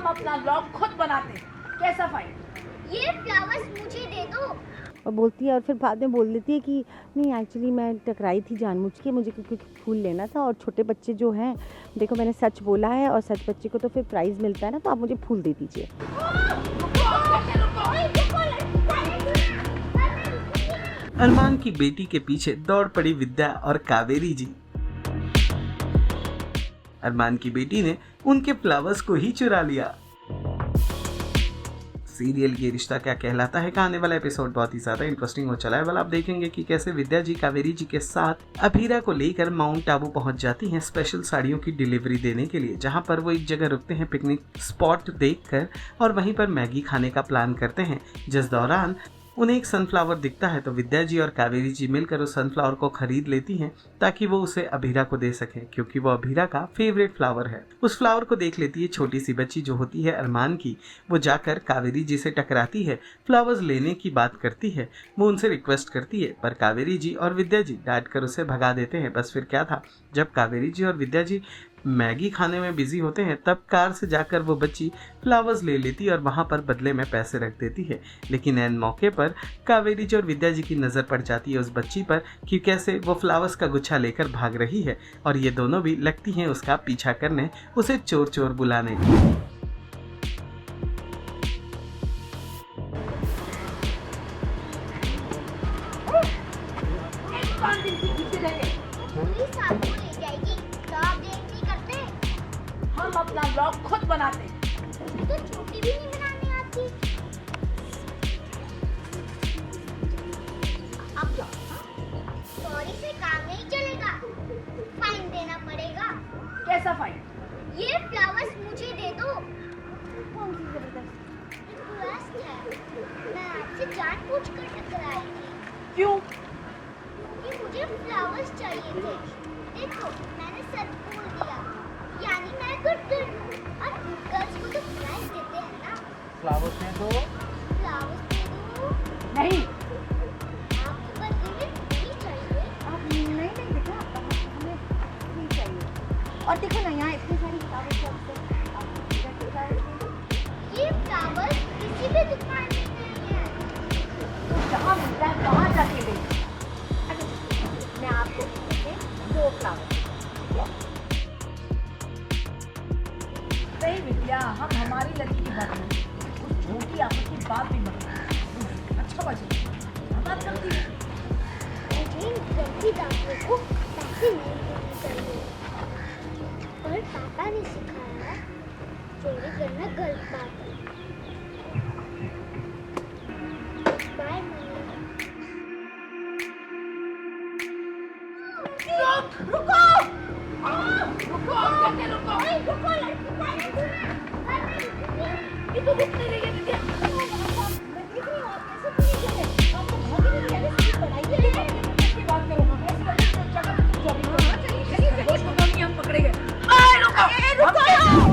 हम अपना ब्लॉग खुद बनाते हैं, कैसा फाइन? ये फ्लावर्स मुझे दे दो। और बोलती है और फिर बाद में बोल देती है कि नहीं एक्चुअली मैं टकराई थी जानबूझ के, मुझे क्योंकि फूल लेना था। और छोटे बच्चे जो हैं, देखो मैंने सच बोला है और सच बच्चे को तो फिर प्राइज़ मिलता है ना, तो आप मुझे फूल दे दीजिए। अरमान की बेटी के पीछे दौड़ पड़ी विद्या और कावेरी जी। अरमान की बेटी ने उनके फ्लावर्स को ही चुरा लिया। सीरियल ये रिश्ता क्या कहलाता है का आने वाला एपिसोड बहुत ही ज्यादा इंटरेस्टिंग हो चला है। वाला आप देखेंगे कि कैसे विद्या जी कावेरी जी के साथ अभीरा को लेकर माउंट आबू पहुंच जाती हैं स्पेशल साड़ियों की डिलीवरी देने के लिए, जहां पर वो एक जगह रुकते हैं पिकनिक स्पॉट देखकर और वहीं पर मैगी खाने का प्लान करते हैं। जिस दौरान उन्हें एक सनफ्लावर दिखता है तो विद्या जी और कावेरी जी मिलकर उस सनफ्लावर को खरीद लेती हैं ताकि वो उसे अभीरा को दे सकें, क्योंकि वो अभीरा का फेवरेट फ्लावर है। उस फ्लावर को देख लेती है छोटी सी बच्ची जो होती है अरमान की। वो जाकर कावेरी जी से टकराती है, फ्लावर्स लेने की बात करती है, वो उनसे रिक्वेस्ट करती है, पर कावेरी जी और विद्या जी डांट कर उसे भगा देते हैं। बस फिर क्या था, जब कावेरी जी और विद्या जी मैगी खाने में बिजी होते हैं तब कार से जाकर वो बच्ची फ्लावर्स ले लेती और वहां पर बदले में पैसे रख देती है। लेकिन ऐन मौके पर कावेरी जी और विद्या जी की नज़र पड़ जाती है उस बच्ची पर कि कैसे वो फ्लावर्स का गुच्छा लेकर भाग रही है और ये दोनों भी लगती हैं उसका पीछा करने, उसे चोर चोर बुलाने। पुलिस आपको ले जाएगी तो आप देख नहीं करते। हम अपना ब्लॉग खुद बनाते हैं। तुम्हें तो छोटी भी नहीं बनानी आती। अब जाओ। सॉरी से काम नहीं चलेगा, फाइन देना पड़ेगा। कैसा फाइन? ये फ्लावर्स मुझे दे दो। कौन सी जबरदस्त रिक्वेस्ट है, मैं आपसे जानबूझकर टकराई थी क्यों? कि मुझे फ्लावर्स चाहिए थे। देखो मैंने सच बोल दिया, यानी मैं गुड गर्ल हूँ और गुड गर्ल्स को तो प्राइज देते हैं ना। फ्लावर्स दे दो। फ्लावर्स दे दो। नहीं। आपको बदले में फ्री चाहिए। नहीं बेटा, हमें फूल चाहिए। और देखो ना यहाँ इतनी सारी फ्लावर शॉप्स हैं। ये फ्लावर्स किसी भी दुकान में नहीं है। तो जहाँ मिलता है वहाँ जाके ले। मैं आपको दो फ्लावर। सही विद्या, हम हमारी लड़की की बात नहीं, उस झूठी आपस की बात भी मत करो। अच्छा बच्चे, हम बात करती है। लेकिन गलती दांतों को पैसे नहीं देने चाहिए। और पापा ने सिखाया चोरी करना गलत बात है। Bye mummy. रुको! रुको! कहते रुको! रुको लड़की पानी दूंगा। ये तो रुक नहीं रही है विद्या। मैं देख रही हूँ आप कैसे पूरी चले। आप तो भागी नहीं रही है, इसकी पढ़ाई है। की बात करो। ऐसी लड़की को जगह पे तुम जॉगिंग करो। चलिए दोस्त को तो नहीं हम पकड़ेंगे। रुको!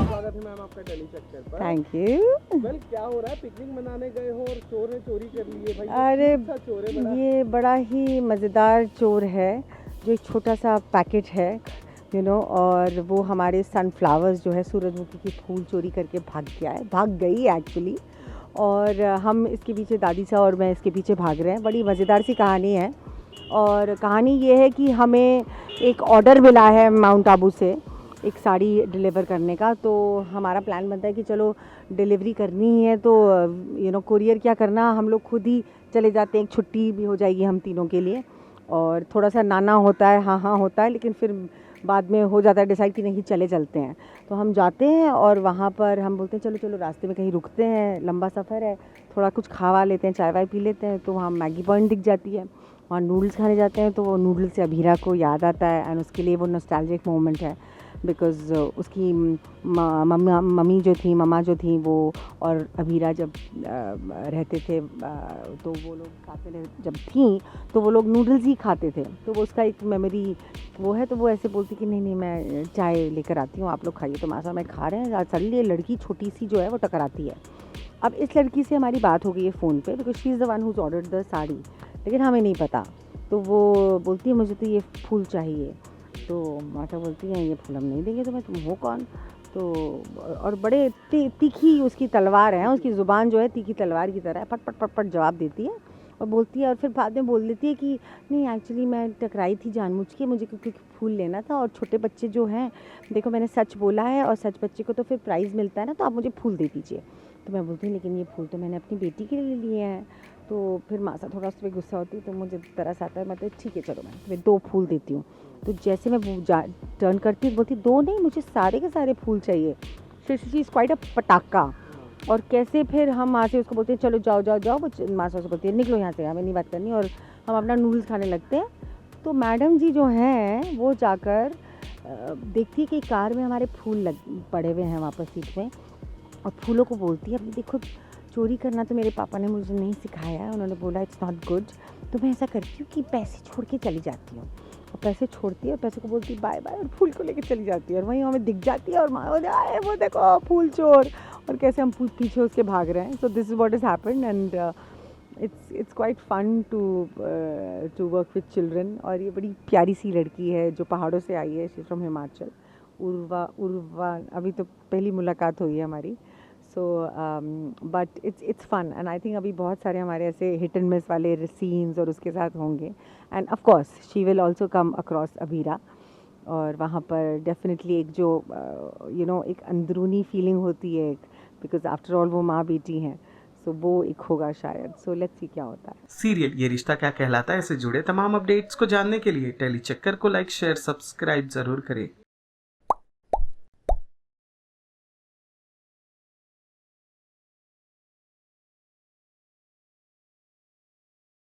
स्वागत है मैम आपका टेली चक्कर पर। Thank you. वेल क्या हो रहा है, पिकनिक मनाने गए हो और चोर ने चोरी कर ली है भाई। अरे कौन सा चोर है बड़ा? ये बड़ा ही मज़ेदार चोर है, जो एक छोटा सा पैकेट है और वो हमारे सनफ्लावर्स जो है सूरजमुखी की फूल चोरी करके भाग गई एक्चुअली। और हम इसके पीछे, दादी सा और मैं इसके पीछे भाग रहे हैं। बड़ी मज़ेदार सी कहानी है। और कहानी ये है कि हमें एक ऑर्डर मिला है माउंट आबू से एक साड़ी डिलीवर करने का। तो हमारा प्लान बनता है कि चलो डिलीवरी करनी ही है तो कुरियर क्या करना, हम लोग खुद ही चले जाते हैं। एक छुट्टी भी हो जाएगी हम तीनों के लिए और थोड़ा सा नाना होता है, हाँ होता है, लेकिन फिर बाद में हो जाता है डिसाइड कि नहीं चलते हैं। तो हम जाते हैं और वहाँ पर हम बोलते हैं चलो रास्ते में कहीं रुकते हैं, लंबा सफ़र है, थोड़ा कुछ खावा लेते हैं, चाय वाय पी लेते हैं। तो वहाँ मैगी पॉइंट दिख जाती है, वहाँ नूडल्स खाने जाते हैं। तो वो नूडल्स से अभीरा को याद आता है एंड उसके लिए वो नॉस्टैल्जिक मोमेंट है बिकॉज़ उसकी मम्मी जो थी वो और अभीरा जब रहते थे तो वो लोग साथ में जब थी तो वो लोग नूडल्स ही खाते थे। तो वो उसका एक मेमोरी वो है। तो वो ऐसे बोलती कि नहीं मैं चाय लेकर आती हूँ, आप लोग खाइए। तो मासा में खा रहे हैं, सडनली ये लड़की छोटी सी जो है वो टकराती है। अब इस लड़की से हमारी बात हो गई है फ़ोन पे because she is the one who's ordered the sari, लेकिन हमें नहीं पता। तो वो बोलती है मुझे तो ये फूल चाहिए। तो माता बोलती है ये फूल हम नहीं देंगे तुम्हें, तुम हो कौन? तो और बड़े तीखी उसकी तलवार है, उसकी ज़ुबान जो है तीखी तलवार की तरह है, पट पट पट पट जवाब देती है और बोलती है, और फिर बाद में बोल देती है कि नहीं एक्चुअली मैं टकराई थी जानबूझ के, मुझे क्योंकि फूल लेना था और छोटे बच्चे जो हैं, देखो मैंने सच बोला है और सच बच्चे को तो फिर प्राइज़ मिलता है ना, तो आप मुझे फूल दे दीजिए। तो मैं बोलती हूँ लेकिन ये फूल तो मैंने अपनी बेटी के लिए लिए हैं। तो फिर मासा थोड़ा उस पर गुस्सा होती है, तो मुझे तरस आता है, मतलब ठीक है चलो मैं तुम्हें 2 फूल देती हूँ। तो जैसे मैं टर्न करती हूँ बोलती 2 नहीं, मुझे सारे के सारे फूल चाहिए। फिर शी इज़ क्वाइट अ पटाखा। और कैसे फिर हम वहाँ से उसको बोलते हैं चलो जाओ जाओ जाओ, वो मासा से बोलती है निकलो यहाँ से, हमें नहीं बात करनी, और हम अपना नूडल्स खाने लगते हैं। तो मैडम जी जो हैं वो जाकर देखती है कि कार में हमारे फूल पड़े हुए हैं वहाँ पर सीट में, और फूलों को बोलती है अब देखो चोरी करना तो मेरे पापा ने मुझे नहीं सिखाया है, उन्होंने बोला इट्स नॉट गुड, तो मैं ऐसा करती हूँ कि पैसे छोड़ के चली जाती हूँ। और पैसे छोड़ती है और पैसे को बोलती है बाय बाय, और फूल को लेकर चली जाती है, और वहीं हमें दिख जाती है और माँ आए वो देखो फूल चोर, और कैसे हम पीछे उसके भाग रहे हैं। So this is what is happened and it's quite fun to work with children. और ये बड़ी प्यारी सी लड़की है जो पहाड़ों से आई है, शी फ्रॉम हिमाचल, उर्वा अभी तो पहली मुलाकात हुई है हमारी। So but it's fun and I think अभी बहुत सारे हमारे ऐसे हिट एंड मिस वाले सीन्स और उसके साथ होंगे। And of course she will also come across Abhira, और वहाँ पर डेफिनेटली एक जो यू नो एक अंदरूनी फीलिंग होती है, बिकॉज आफ्टर ऑल वो माँ बेटी हैं, सो वो एक होगा शायद। सो लेट्स सी क्या होता है। सीरियल ये रिश्ता क्या कहलाता है से जुड़े तमाम अपडेट्स को जानने के लिए टेली चक्कर को लाइक शेयर सब्सक्राइब जरूर करें।